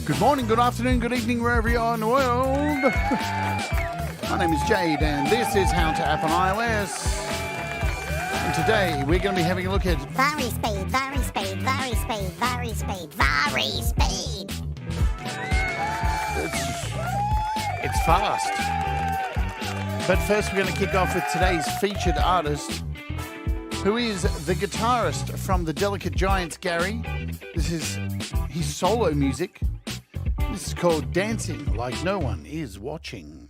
Good morning, good afternoon, good evening, wherever you are in the world. My name is Jade, and this is How to App on iOS. And today, we're going to be having a look at VariSpeed, VariSpeed, VariSpeed, VariSpeed, VariSpeed. It's fast. But first, we're going to kick off with today's featured artist, who is the guitarist from the Delicate Giants, Gary. This is his solo music. This is called Dancing Like No One Is Watching.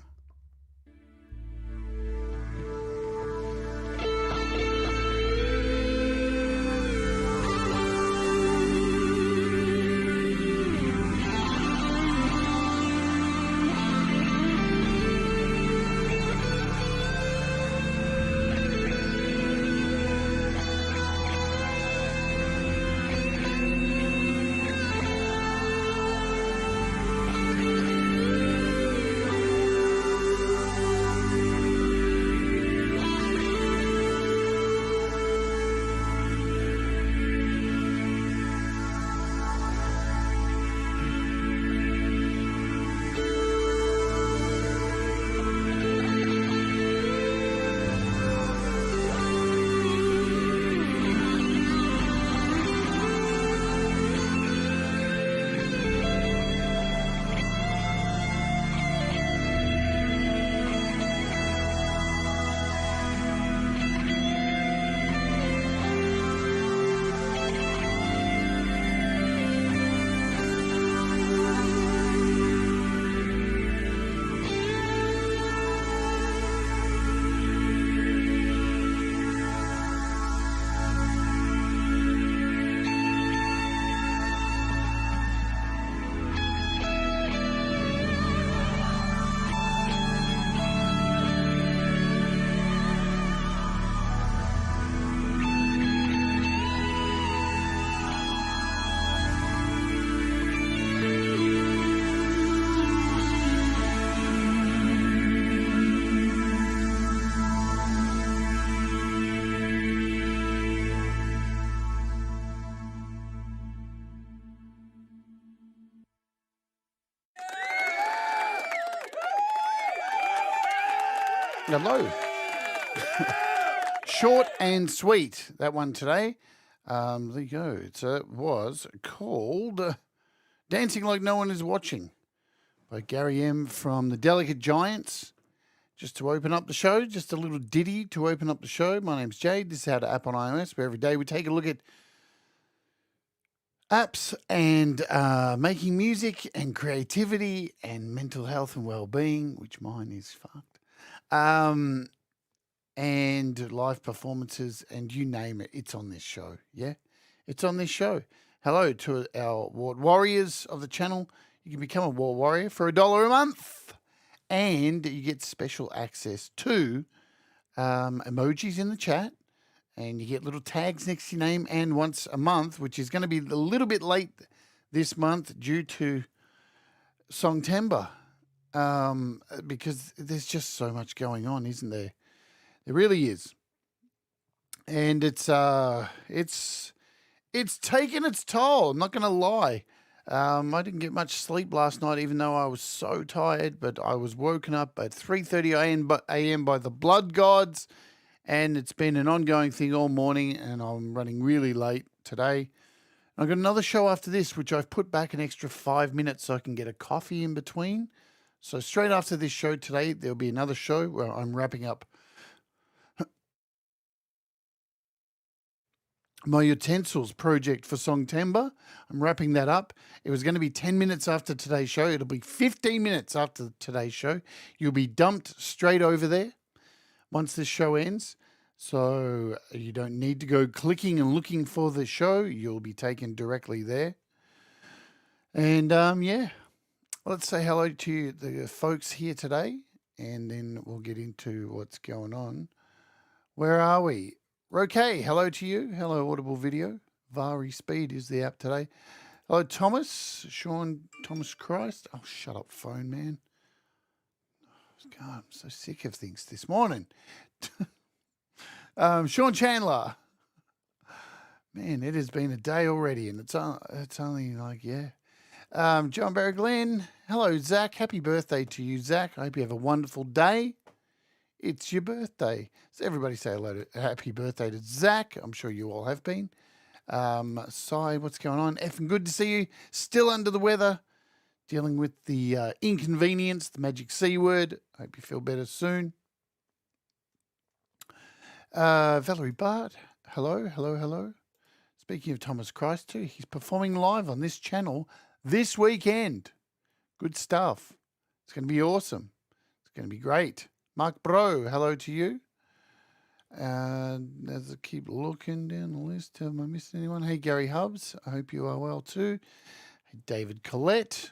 Hello. Short and sweet, that one today. There you go. It was called Dancing Like No One Is Watching by Gary M from the Delicate Giants. Just to open up the show, just a little ditty to open up the show. My name's Jade. This is How to App on iOS, where every day we take a look at apps and making music and creativity and mental health and well-being, which mine is fucked. And live performances, and you name it, it's on this show. Yeah, it's on this show. Hello to our Ward Warriors of the channel. You can become a War Warrior for $1 a month, and you get special access to emojis in the chat, and you get little tags next to your name, and once a month, which is going to be a little bit late this month due to Songtember. Because there's just so much going on, isn't there? There really is. And it's taken its toll. I'm not going to lie. I didn't get much sleep last night, even though I was so tired, but I was woken up at 3:30 a.m. by the blood gods, and it's been an ongoing thing all morning, and I'm running really late today. I've got another show after this, which I've put back an extra 5 minutes so I can get a coffee in between. So straight after this show today, there'll be another show where I'm wrapping up my utensils project for Songtember. I'm wrapping that up. It was going to be 10 minutes after today's show. It'll be 15 minutes after today's show. You'll be dumped straight over there once this show ends. So you don't need to go clicking and looking for the show. You'll be taken directly there. And yeah. Let's say hello to the folks here today, and then we'll get into what's going on. Where are we? Roque, hello to you. Hello, Audible Video. VariSpeed is the app today. Hello, Thomas. Sean Thomas Christ. Oh, shut up, phone, man. God, I'm so sick of things this morning. Sean Chandler. Man, it has been a day already, and it's only like, yeah. John Barry Glenn. Hello, Zach. Happy birthday to you, Zach. I hope you have a wonderful day. It's your birthday. So everybody say hello to happy birthday to Zach. I'm sure you all have been. Sai, what's going on? Effing good to see you. Still under the weather. Dealing with the inconvenience, the magic C word. Hope you feel better soon. Valerie Bart. Hello, hello, hello. Speaking of Thomas Christ too, he's performing live on this channel this weekend. Good stuff. It's going to be awesome. It's going to be great. Mark Bro, hello to you. As I keep looking down the list, am I missing anyone? Hey, Gary Hubbs, I hope you are well too. Hey, David Collette.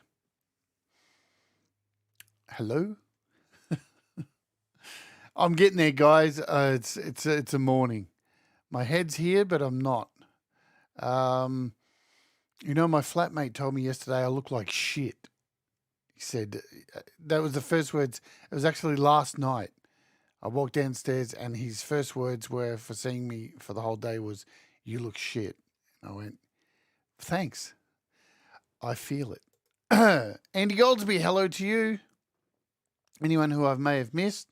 Hello. I'm getting there, guys. It's a morning. My head's here, but I'm not. You know, my flatmate told me yesterday I look like shit. He said that was the first words. It was actually last night. I walked downstairs and his first words were for seeing me for the whole day was, "You look shit." And I went, "Thanks. I feel it." Andy Goldsby, hello to you. Anyone who I may have missed.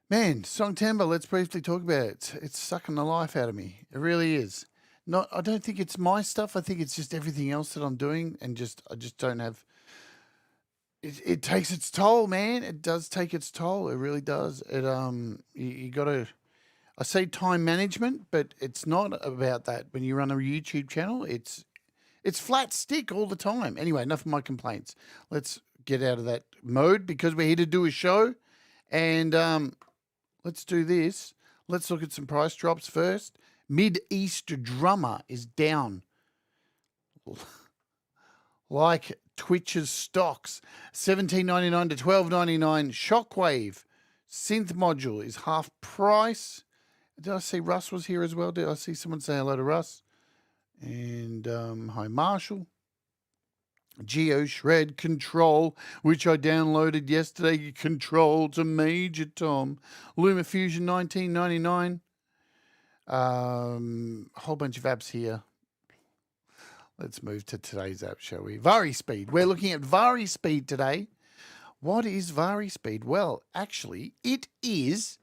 Man, Song Timber, let's briefly talk about it. It's sucking the life out of me. It really is. I don't think it's my stuff. I think it's just everything else that I'm doing, and I just don't have. It takes its toll, man. It does take its toll. It really does. You got to. I say time management, but it's not about that. When you run a YouTube channel, it's flat stick all the time. Anyway, enough of my complaints. Let's get out of that mode because we're here to do a show, and let's do this. Let's look at some price drops first. Mid-East Drummer is down like Twitch's stocks. $17.99 to $12.99. Shockwave synth module is half price. Did I see Russ was here as well? Did I see someone say hello to Russ? And hi, Marshall. Geo Shred Control, which I downloaded yesterday. Control to Major Tom. LumaFusion $19.99. Whole bunch of apps here. Let's move to today's app, shall we? VariSpeed. We're looking at VariSpeed today. What is VariSpeed? Well, actually, it is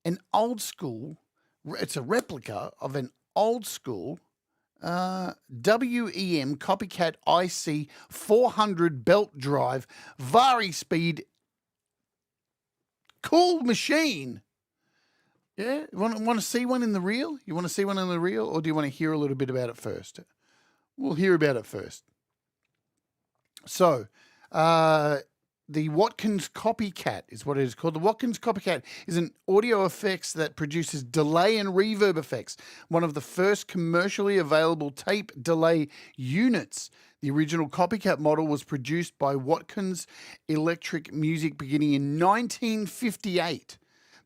an old school. It's a replica of an old school WEM Copicat IC 400 belt drive VariSpeed cool machine. Yeah, want to see one in the real? You want to see one in the real, or do you want to hear a little bit about it first? We'll hear about it first. So, the Watkins Copycat is what it is called. The Watkins Copycat is an audio effects that produces delay and reverb effects, one of the first commercially available tape delay units. The original Copycat model was produced by Watkins Electric Music beginning in 1958.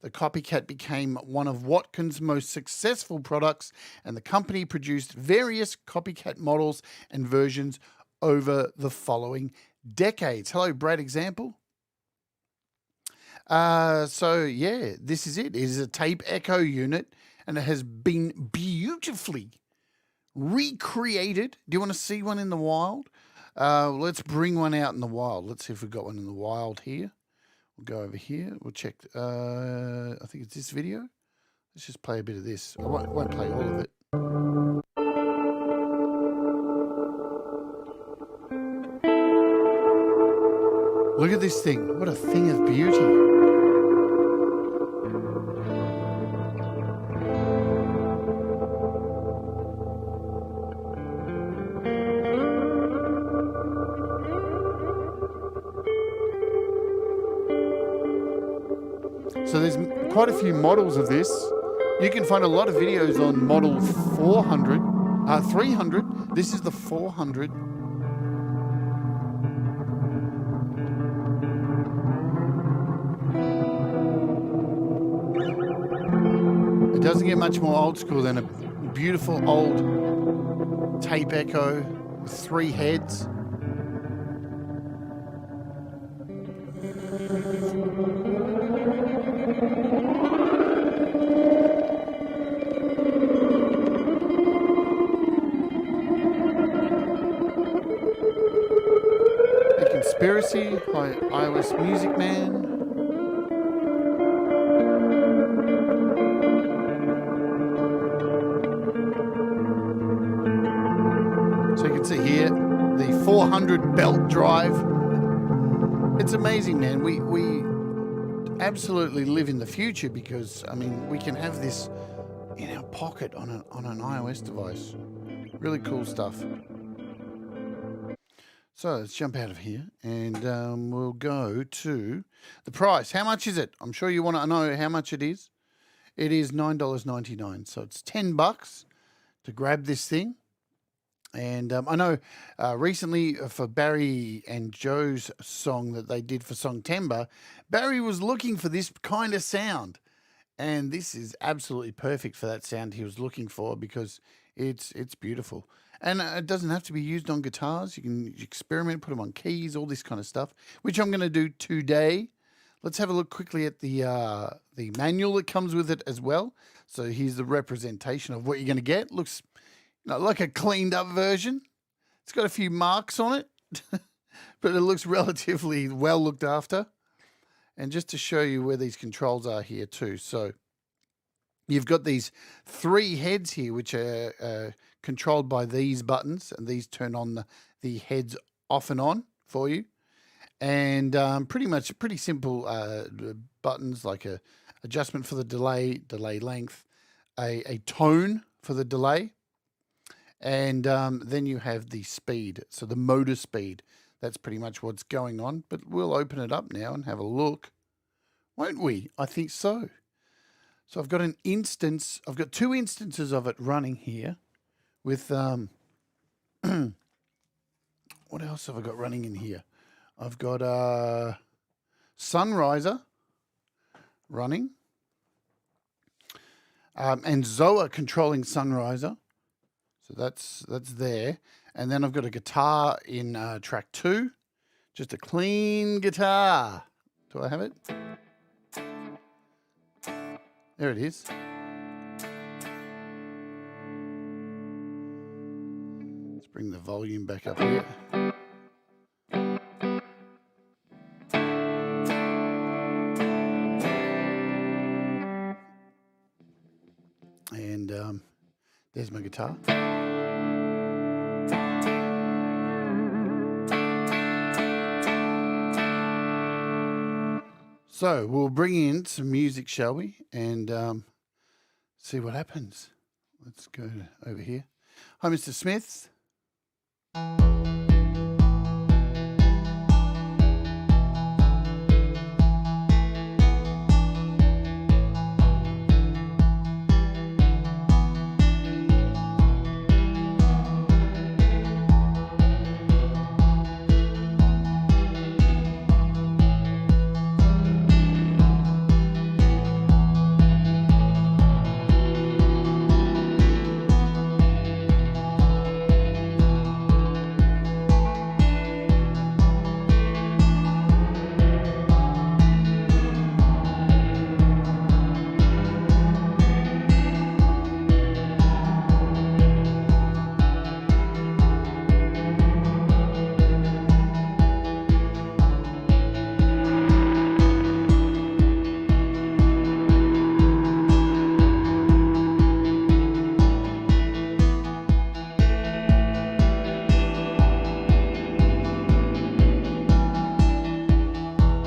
The Copycat became one of Watkins' most successful products, and the company produced various Copycat models and versions over the following decades. Hello, Brad Example. So, yeah, this is it. It is a Tape Echo unit, and it has been beautifully recreated. Do you want to see one in the wild? Let's bring one out in the wild. Let's see if we've got one in the wild here. We'll go over here. We'll check. I think it's this video. Let's just play a bit of this. I won't play all of it. Look at this thing. What a thing of beauty. So there's quite a few models of this. You can find a lot of videos on model 300. This is the 400. It doesn't get much more old school than a beautiful old Tape Echo with 3 heads. Morrissey. Hi, iOS Music Man. So you can see here the 400 belt drive. It's amazing, man. We absolutely live in the future because, I mean, we can have this in our pocket on an iOS device. Really cool stuff. So let's jump out of here and we'll go to the price. How much is it? I'm sure you want to know how much it is. It is $9.99. So it's $10 to grab this thing. And I know recently for Barry and Joe's song that they did for Songtember, Barry was looking for this kind of sound. And this is absolutely perfect for that sound he was looking for because it's beautiful. And it doesn't have to be used on guitars. You can experiment, put them on keys, all this kind of stuff, which I'm going to do today. Let's have a look quickly at the manual that comes with it as well. So here's the representation of what you're going to get. Looks like a cleaned up version. It's got a few marks on it, but it looks relatively well looked after. And just to show you where these controls are here too. So you've got these 3 heads here, which are controlled by these buttons, and these turn on the heads off and on for you. And pretty simple buttons, like a adjustment for the delay length, a tone for the delay. And then you have the speed, so the motor speed. That's pretty much what's going on. But we'll open it up now and have a look, won't we? I think so. So I've got an instance. I've got 2 instances of it running here with what else have I got running in here? I've got Sunriser running and Zoa controlling Sunriser. So that's there. And then I've got a guitar in track 2. Just a clean guitar. Do I have it? There it is. Let's bring the volume back up here. And there's my guitar. So we'll bring in some music, shall we? And see what happens. Let's go over here. Hi, Mr. Smith.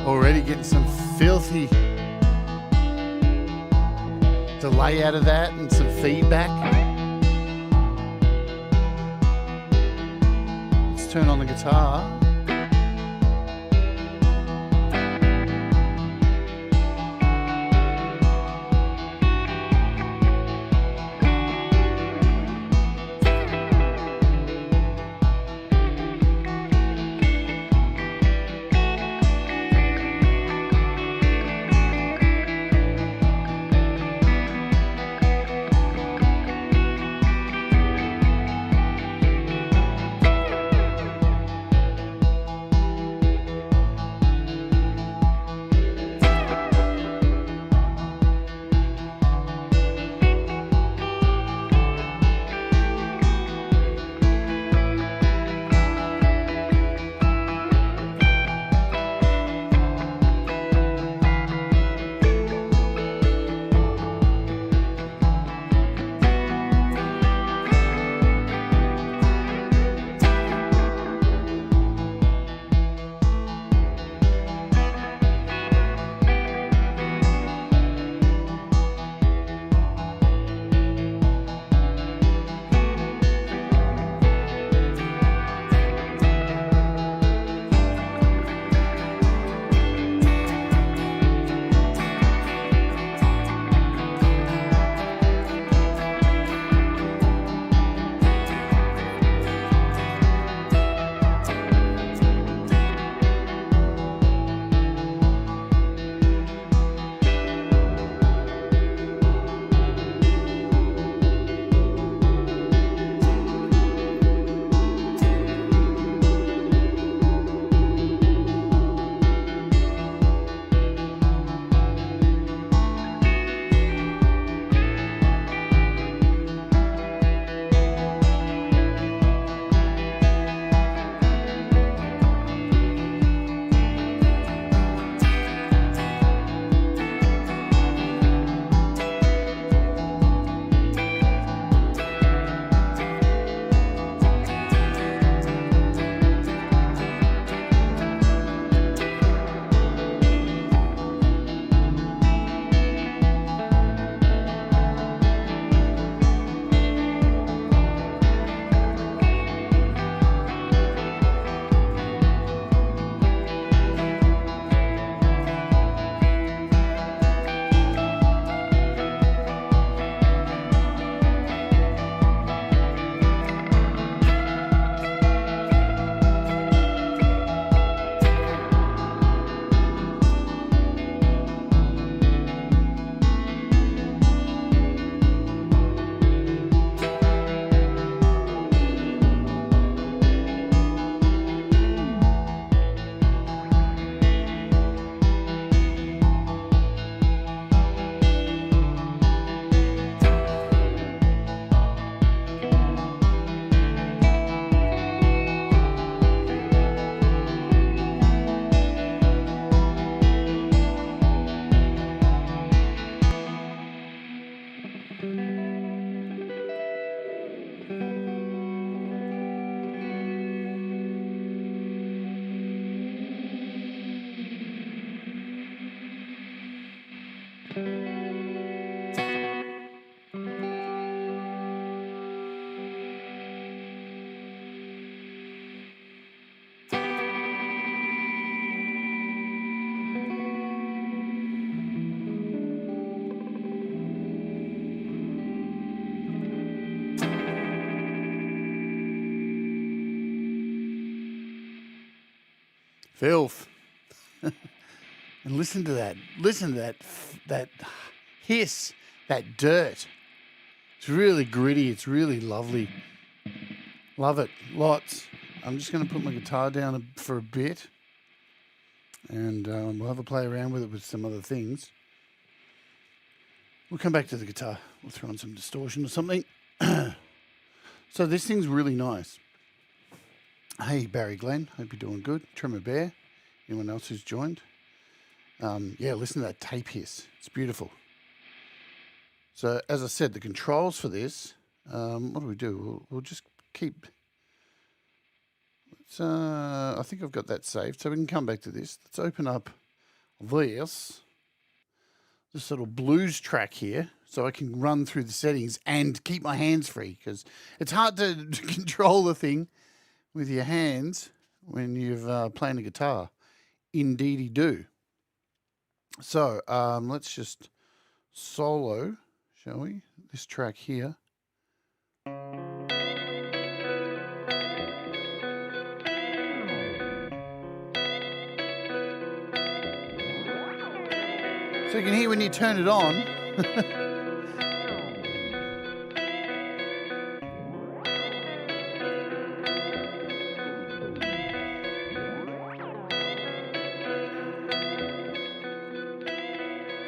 Already getting some filthy delay out of that and some feedback. Let's turn on the guitar. Filth. And listen to that. Listen to that hiss, that dirt. It's really gritty. It's really lovely. Love it. Lots. I'm just going to put my guitar down for a bit. And we'll have a play around with it with some other things. We'll come back to the guitar. We'll throw in some distortion or something. So this thing's really nice. Hey, Barry Glenn. Hope you're doing good. Trimmer Bear. Anyone else who's joined? Yeah, listen to that tape hiss. It's beautiful. So, as I said, the controls for this, what do? We'll just keep... I think I've got that saved, so we can come back to this. Let's open up this little blues track here, so I can run through the settings and keep my hands free, because it's hard to control the thing with your hands when you're playing a guitar. Indeedy do. So let's just solo, shall we? This track here. So you can hear when you turn it on.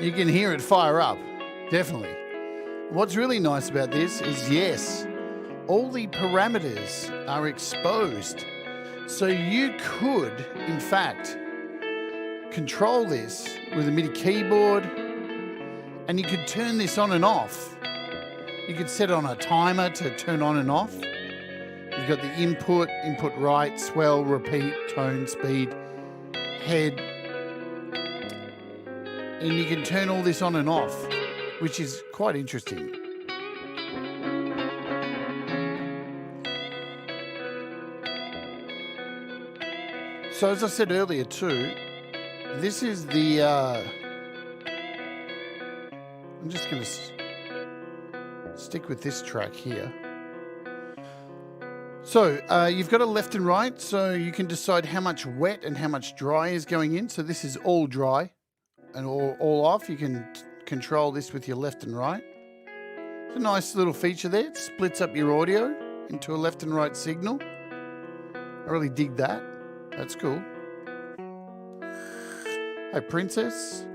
You can hear it fire up, definitely. What's really nice about this is, yes, all the parameters are exposed. So you could, in fact, control this with a MIDI keyboard, and you could turn this on and off. You could set on a timer to turn on and off. You've got the input right, swell, repeat, tone, speed, head. And you can turn all this on and off, which is quite interesting. So as I said earlier too, this is the... I'm just going to stick with this track here. So you've got a left and right, so you can decide how much wet and how much dry is going in. So this is all dry. And all off. You can control this with your left and right. It's a nice little feature there. It splits up your audio into a left and right signal. I really dig that. That's cool. Hi, Princess.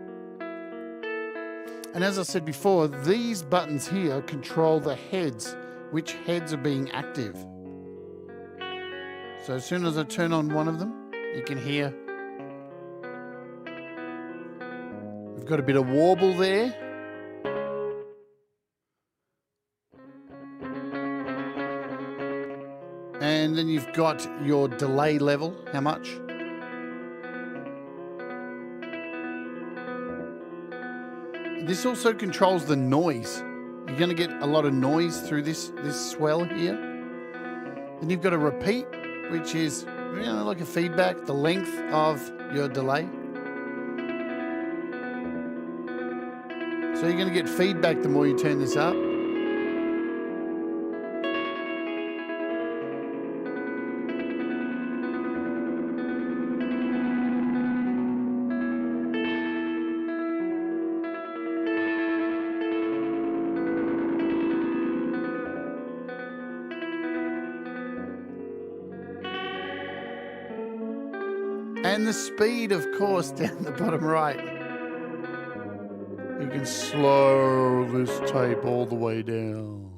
And as I said before, these buttons here control the heads, which heads are being active. So as soon as I turn on one of them, you can hear we've got a bit of warble there. And then you've got your delay level, how much. This also controls the noise. You're going to get a lot of noise through this swell here. Then you've got a repeat, which is, like a feedback, the length of your delay. So you're going to get feedback the more you turn this up. And the speed, of course, down the bottom right. You can slow this tape all the way down.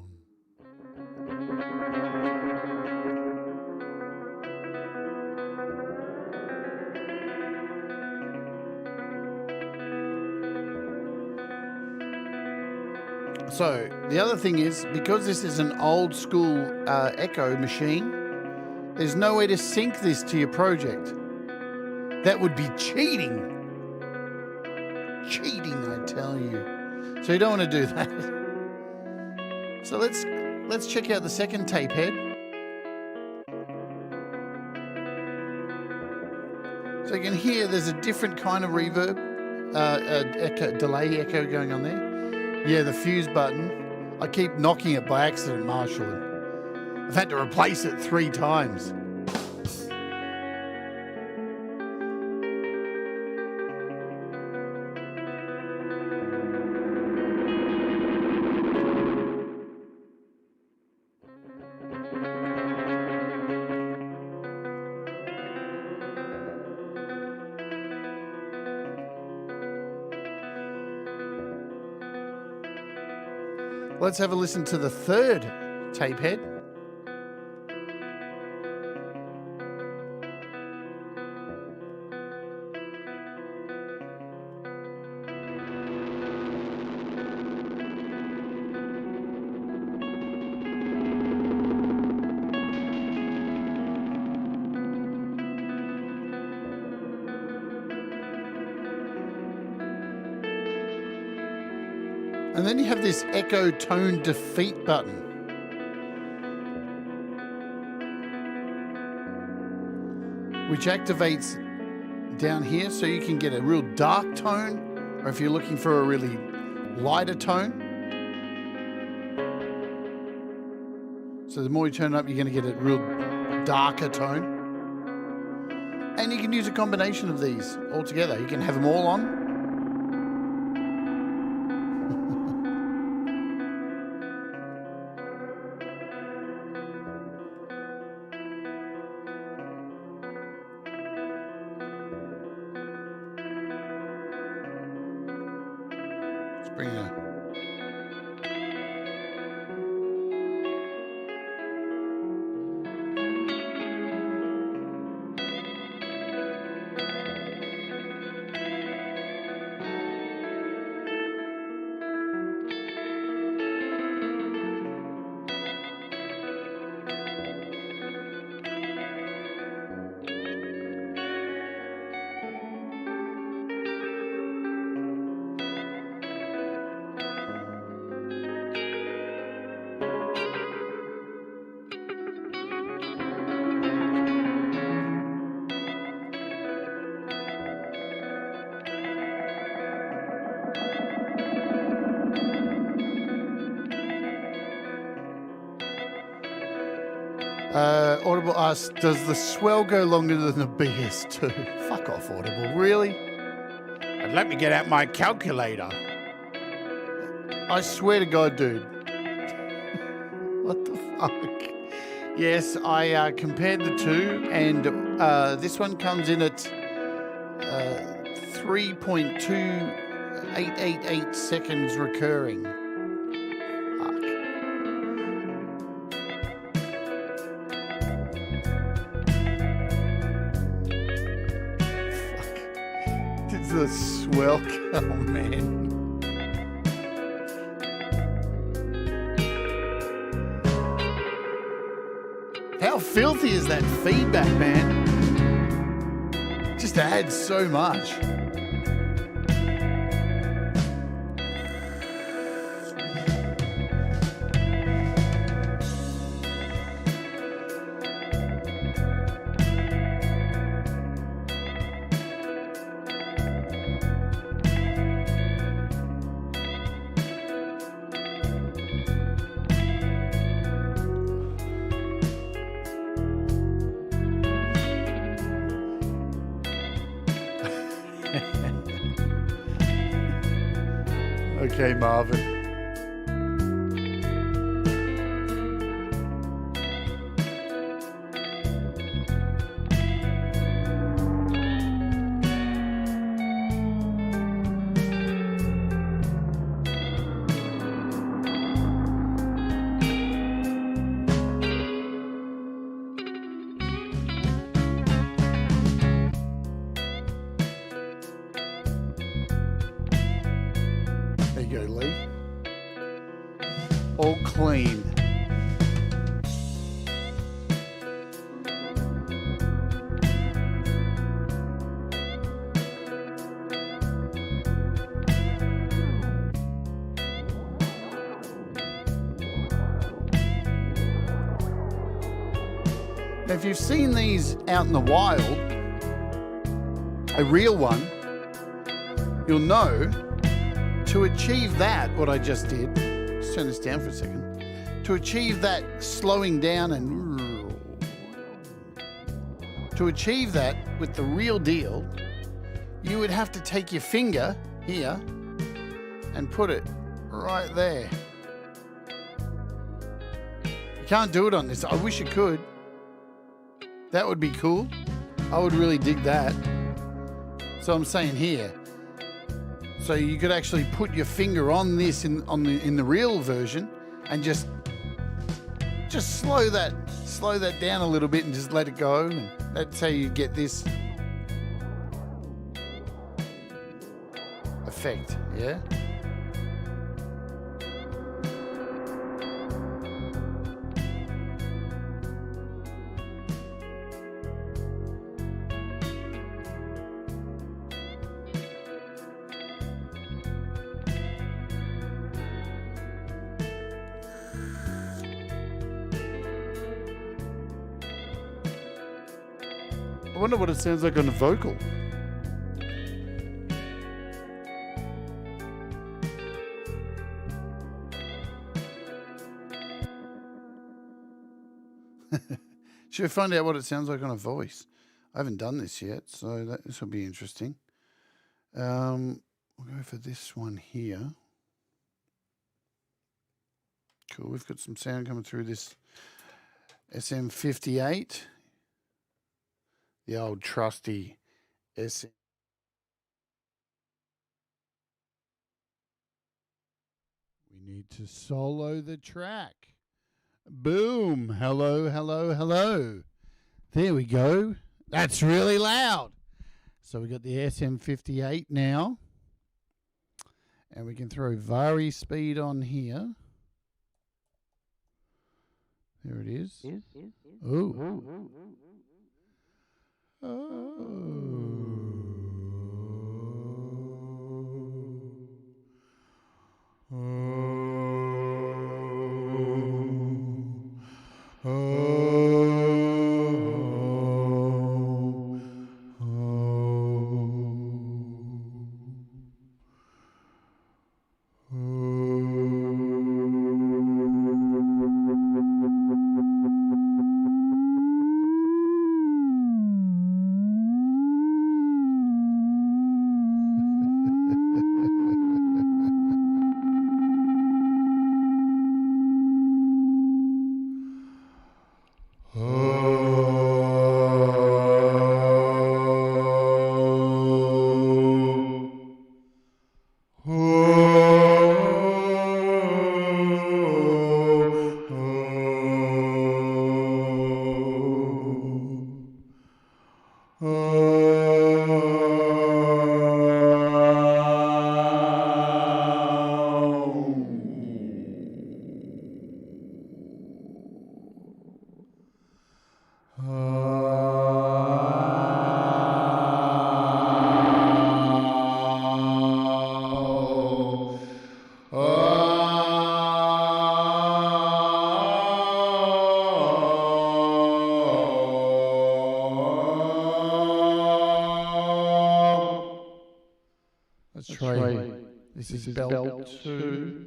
So the other thing is, because this is an old school Echo machine, there's no way to sync this to your project. That would be cheating. cheating, I tell you. So you don't want to do that. So let's check out the second tape head. So you can hear there's a different kind of reverb, delay echo going on there. Yeah, the fuse button. I keep knocking it by accident, Marshall. I've had to replace it 3 times. Let's have a listen to the third tape head. And then you have this echo tone defeat button. Which activates down here so you can get a real dark tone, or if you're looking for a really lighter tone. So the more you turn it up, you're going to get a real darker tone. And you can use a combination of these all together. You can have them all on. Bring it. Audible asks, does the swell go longer than the BS2? Fuck off, Audible. Really? And let me get out my calculator. I swear to God, dude. What the fuck? Yes, I compared the two, and this one comes in at 3.2888 seconds recurring. The swell, oh man. How filthy is that feedback, man? Just adds so much. Okay, Marvin. There you go, Lee. All clean. Now, if you've seen these out in the wild, a real one, you'll know to achieve that, what I just did, let's turn this down for a second, to achieve that slowing down and to achieve that with the real deal, you would have to take your finger here and put it right there. You can't do it on this. I wish you could. That would be cool. I would really dig that. So I'm saying here. So you could actually put your finger on this in the real version and just slow that down a little bit and just let it go. And that's how you get this effect, yeah? I wonder what it sounds like on a vocal. Should we find out what it sounds like on a voice? I haven't done this yet, so this will be interesting. We'll go for this one here. Cool, we've got some sound coming through this SM58. The old trusty SM. We need to solo the track. Boom. Hello, hello, hello. There we go. That's really loud. So we got the SM58 now. And we can throw VariSpeed on here. There it is. Oh. Let's try. This is belt 2.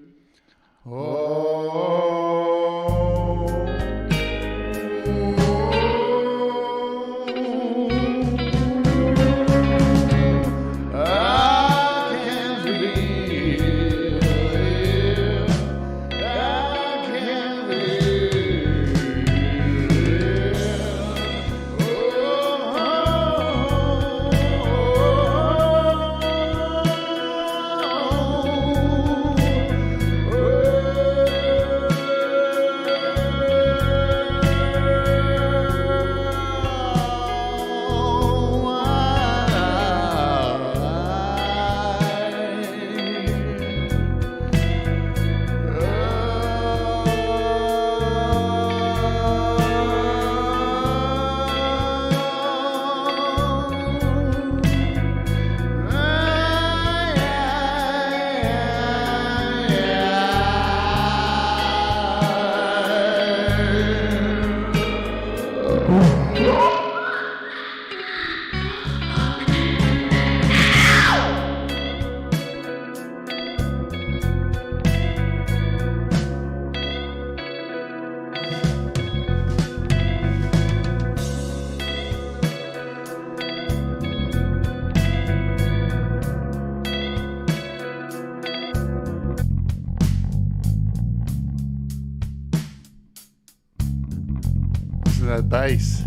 that bass.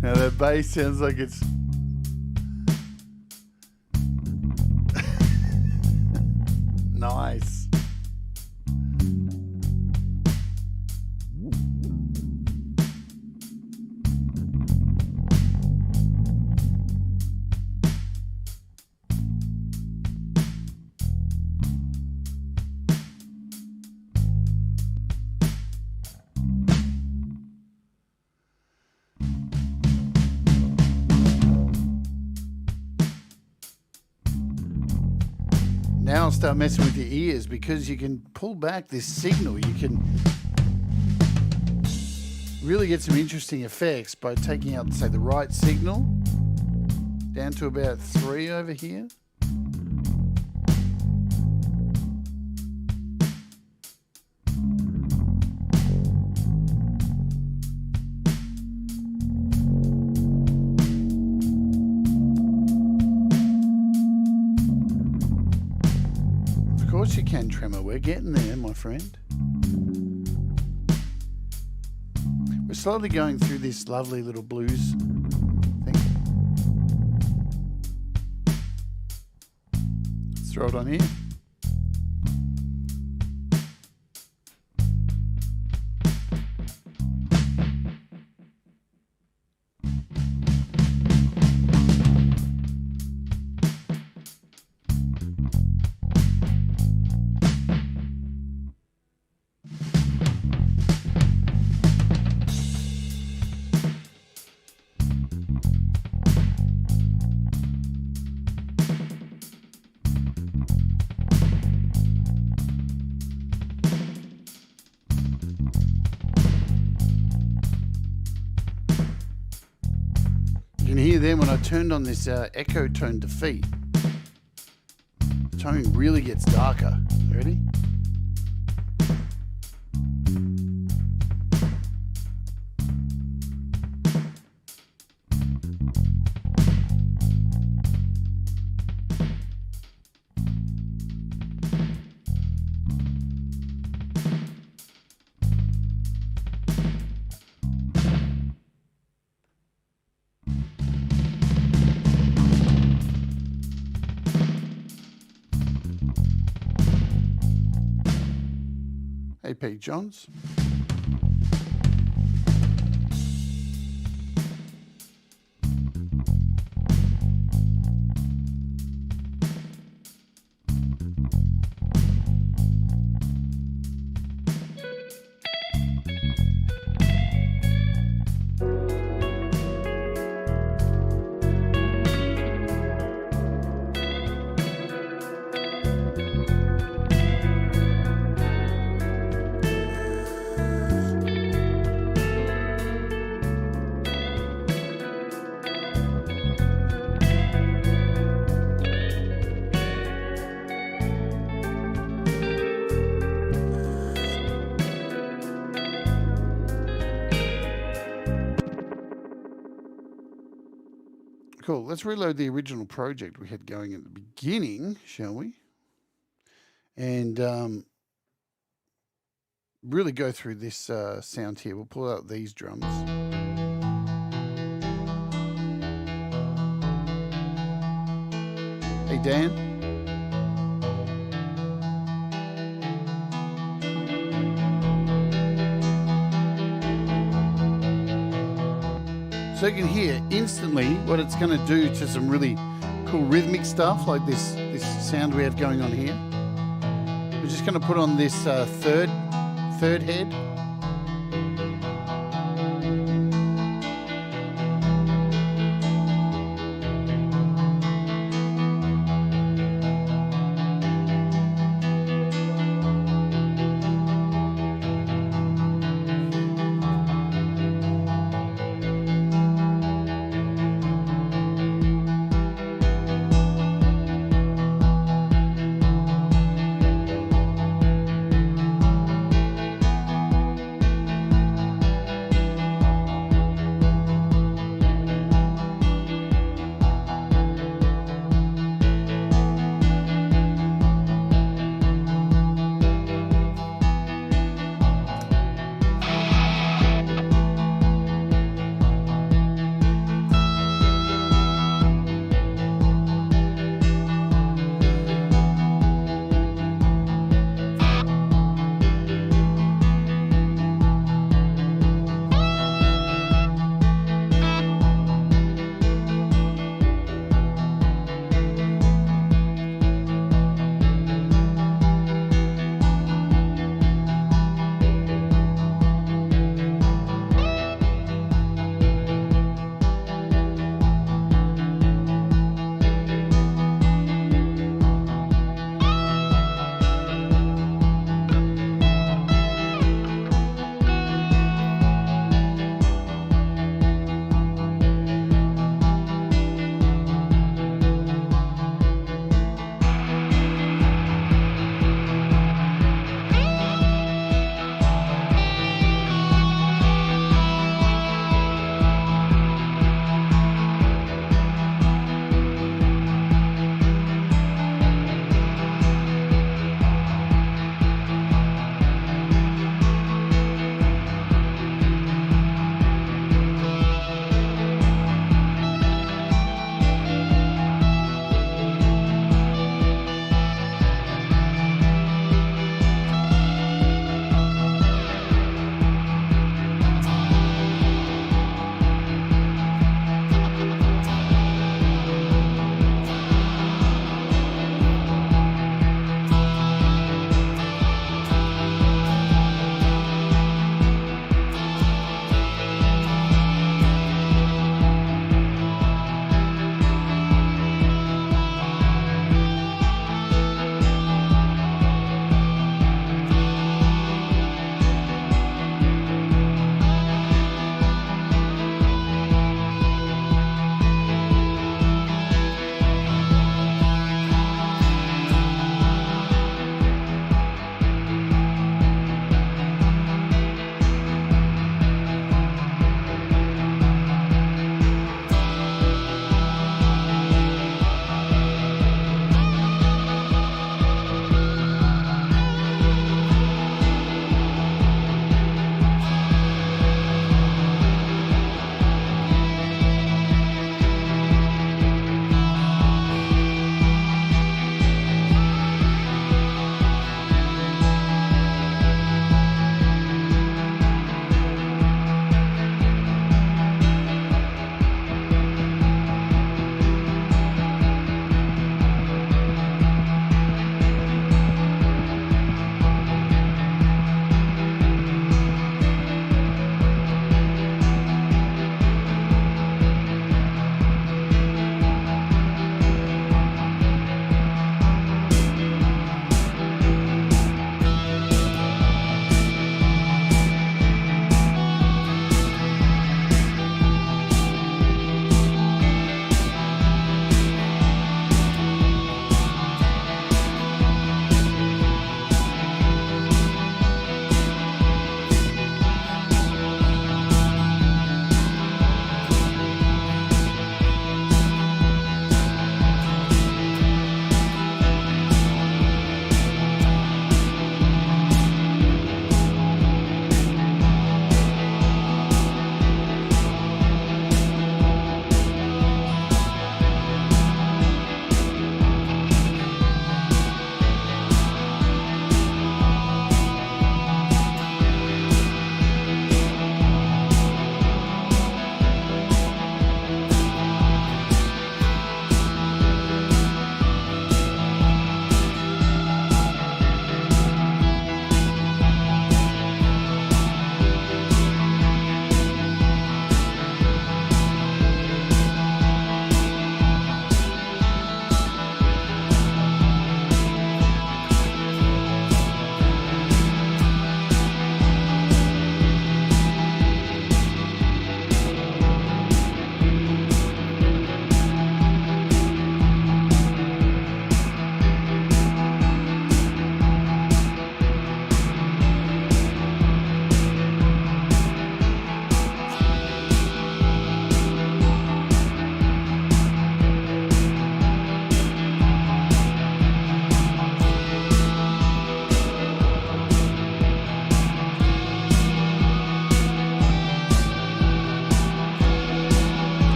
Now that bass sounds like it's nice. Now I'll start messing with your ears because you can pull back this signal. You can really get some interesting effects by taking out, say, the right signal down to about 3 over here. Of course you can, Tremor. We're getting there, my friend. We're slowly going through this lovely little blues thing. Let's throw it on here. You can hear then when I turned on this echo tone defeat, the tone really gets darker. Ready? Hey, Pete Johns. Cool. Let's reload the original project we had going at the beginning, shall we? And really go through this sound here. We'll pull out these drums. Hey, Dan. So you can hear instantly what it's going to do to some really cool rhythmic stuff like this sound we have going on here. We're just going to put on this third head.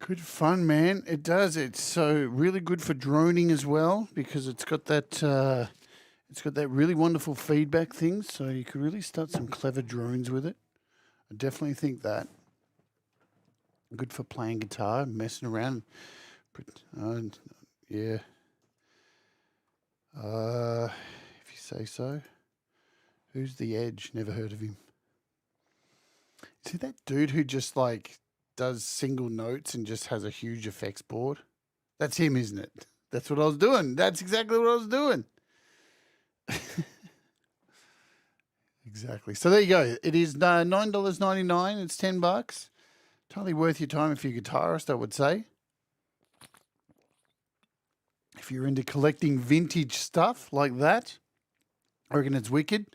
Good fun, man. It does. It's so really good for droning as well because it's got that really wonderful feedback thing. So you could really start some clever drones with it. I definitely think that. Good for playing guitar, messing around. Yeah. If you say so. Who's the Edge? Never heard of him. See that dude who just like does single notes and just has a huge effects board? That's him, isn't it? That's what I was doing. That's exactly what I was doing. Exactly. So there you go. It is $9.99. It's $10. Totally worth your time if you're a guitarist, I would say. If you're into collecting vintage stuff like that, I reckon it's wicked.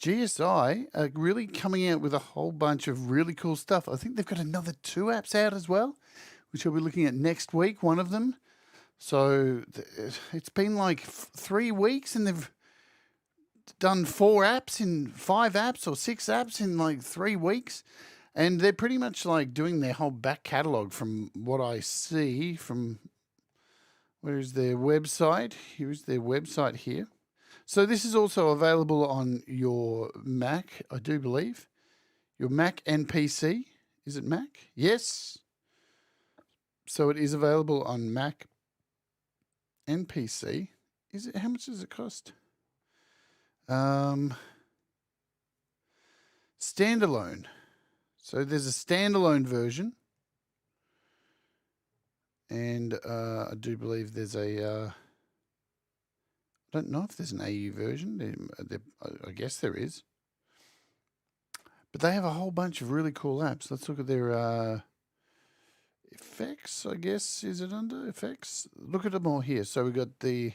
GSi are really coming out with a whole bunch of really cool stuff. I think they've got another 2 apps out as well, which I'll be looking at next week, one of them. So it's been like 3 weeks and they've done 4 apps in 5 apps or 6 apps in like 3 weeks. And they're pretty much like doing their whole back catalog from what I see from, where is their website? Here's their website here. So this is also available on your Mac, I do believe. Your Mac and PC. Is it Mac? Yes. So it is available on Mac and PC. Is it? How much does it cost? Standalone. So there's a standalone version. And I do believe there's a... I don't know if there's an AU version. I guess there is. But they have a whole bunch of really cool apps. Let's look at their effects, I guess. Is it under effects? Look at them all here. So we've got the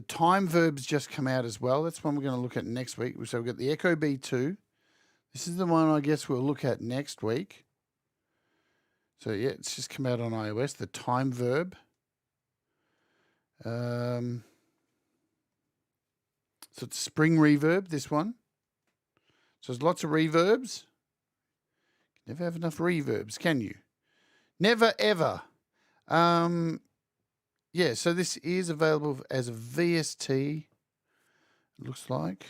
time verbs just come out as well. That's one we're going to look at next week. So we've got the Echo B2. This is the one I guess we'll look at next week. So yeah, it's just come out on iOS, the time verb. So it's spring reverb, this one. So there's lots of reverbs. Never have enough reverbs, can you? Never, ever. Yeah, so this is available as a VST, it looks like.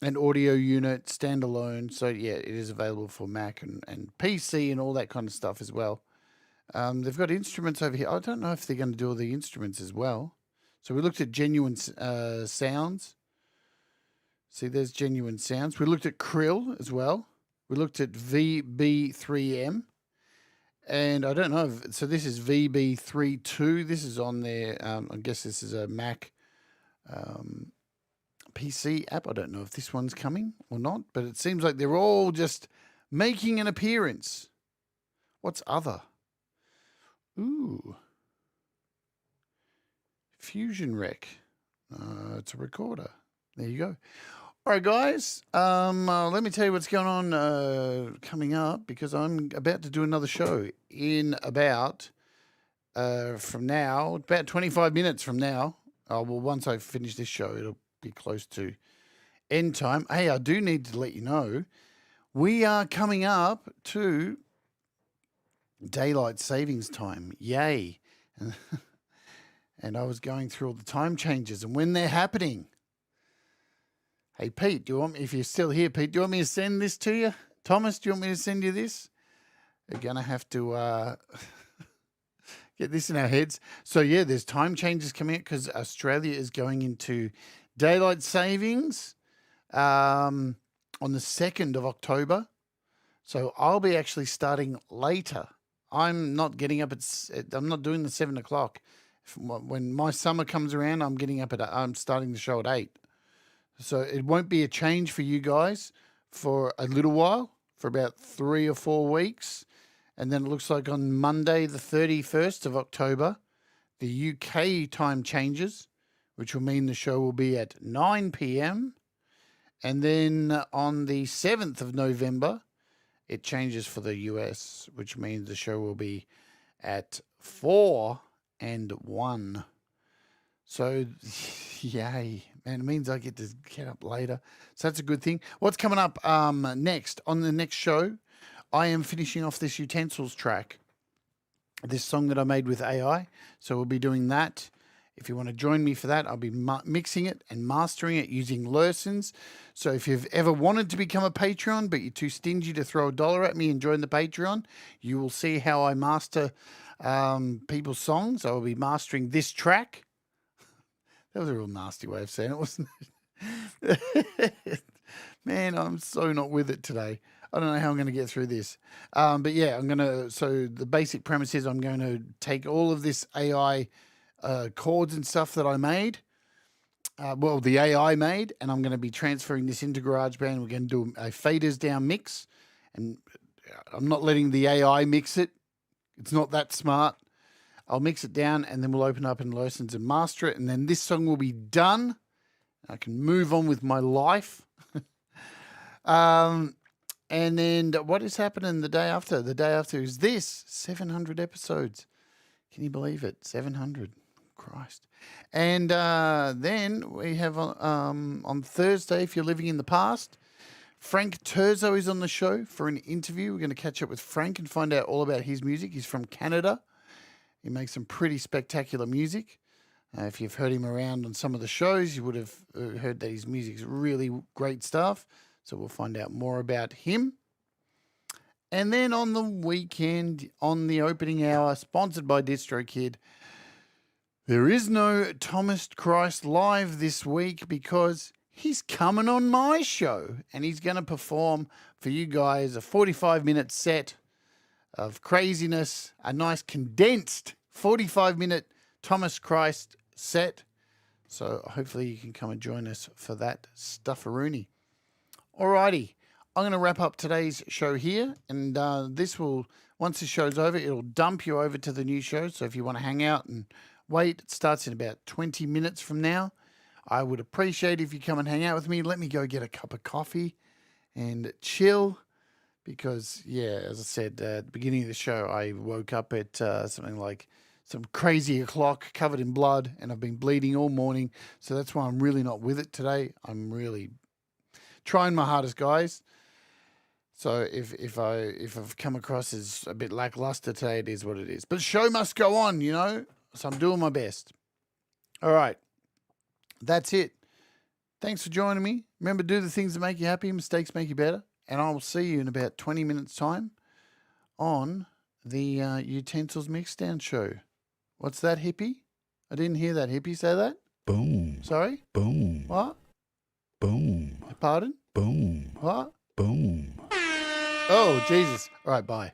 An audio unit, standalone. So yeah, it is available for Mac and PC and all that kind of stuff as well. They've got instruments over here. I don't know if they're going to do all the instruments as well. So we looked at genuine sounds. See, there's genuine sounds. We looked at Krill as well. We looked at VB3M. And I don't know. So this is VB32. This is on there. I guess this is a Mac PC app. I don't know if this one's coming or not. But it seems like they're all just making an appearance. What's other? Ooh. Fusion Rec. It's a recorder. There you go. All right, guys. Let me tell you what's going on coming up, because I'm about to do another show in about from now, about 25 minutes from now. Well, once I finish this show, it'll be close to end time. Hey, I do need to let you know we are coming up to daylight savings time. Yay! And I was going through all the time changes and when they're happening. Hey, Pete, do you want me, if you're still here, Pete, do you want me to send this to you? Thomas, do you want me to send you this? We're going to have to get this in our heads. So, yeah, there's time changes coming out because Australia is going into daylight savings on the 2nd of October. So I'll be actually starting later. I'm not getting up I'm not doing the 7 o'clock. When my summer comes around, I'm starting the show at 8. So it won't be a change for you guys for a little while, for about 3 or 4 weeks. And then it looks like on Monday, the 31st of October, the UK time changes, which will mean the show will be at 9 p.m. And then on the 7th of November, it changes for the US, which means the show will be at 4 and 1. So, yay, Man, it means I get to get up later. So that's a good thing. What's coming up next? On the next show, I am finishing off this utensils track, this song that I made with AI. So we'll be doing that. If you want to join me for that, I'll be mixing it and mastering it using lessons. So if you've ever wanted to become a Patreon, but you're too stingy to throw $1 at me and join the Patreon, you will see how I master people's songs. I will be mastering this track. That was a real nasty way of saying it, wasn't it? Man, I'm so not with it today. I don't know how I'm going to get through this. But yeah, so the basic premise is I'm going to take all of this AI chords and stuff that I made, the AI made, and I'm going to be transferring this into GarageBand. We're going to do a faders down mix, and I'm not letting the AI mix it. It's not that smart. I'll mix it down, and then we'll open up in lessons and master it, and then this song will be done. I can move on with my life. And then what is happening the day after? The day after is this, 700 episodes. Can you believe it? 700. Christ. And then we have on Thursday, if you're living in the past, Frank Terzo is on the show for an interview. We're going to catch up with Frank and find out all about his music. He's from Canada. He makes some pretty spectacular music. If you've heard him around on some of the shows, you would have heard that his music's really great stuff. So we'll find out more about him. And then on the weekend, on the opening hour, sponsored by DistroKid, there is no Thomas Christ live this week because he's coming on my show and he's going to perform for you guys a 45-minute set of craziness, a nice condensed 45-minute Thomas Christ set. So hopefully you can come and join us for that stufferoonie. Alrighty, I'm going to wrap up today's show here, and once the show's over, it'll dump you over to the new show. So if you want to hang out and wait, it starts in about 20 minutes from now. I would appreciate if you come and hang out with me. Let me go get a cup of coffee and chill. Because, yeah, as I said at the beginning of the show, I woke up at something like some crazy o'clock, covered in blood, and I've been bleeding all morning. So that's why I'm really not with it today. I'm really trying my hardest, guys. So if I've come across as a bit lackluster today, it is what it is. But the show must go on, you know. So I'm doing my best. All right. That's it. Thanks for joining me. Remember, do the things that make you happy. Mistakes make you better. And I will see you in about 20 minutes' time on the Utensils Mixdown show. What's that, hippie? I didn't hear that, hippie. Say that? Boom. Sorry? Boom. What? Boom. Pardon? Boom. What? Boom. Oh, Jesus. All right, bye.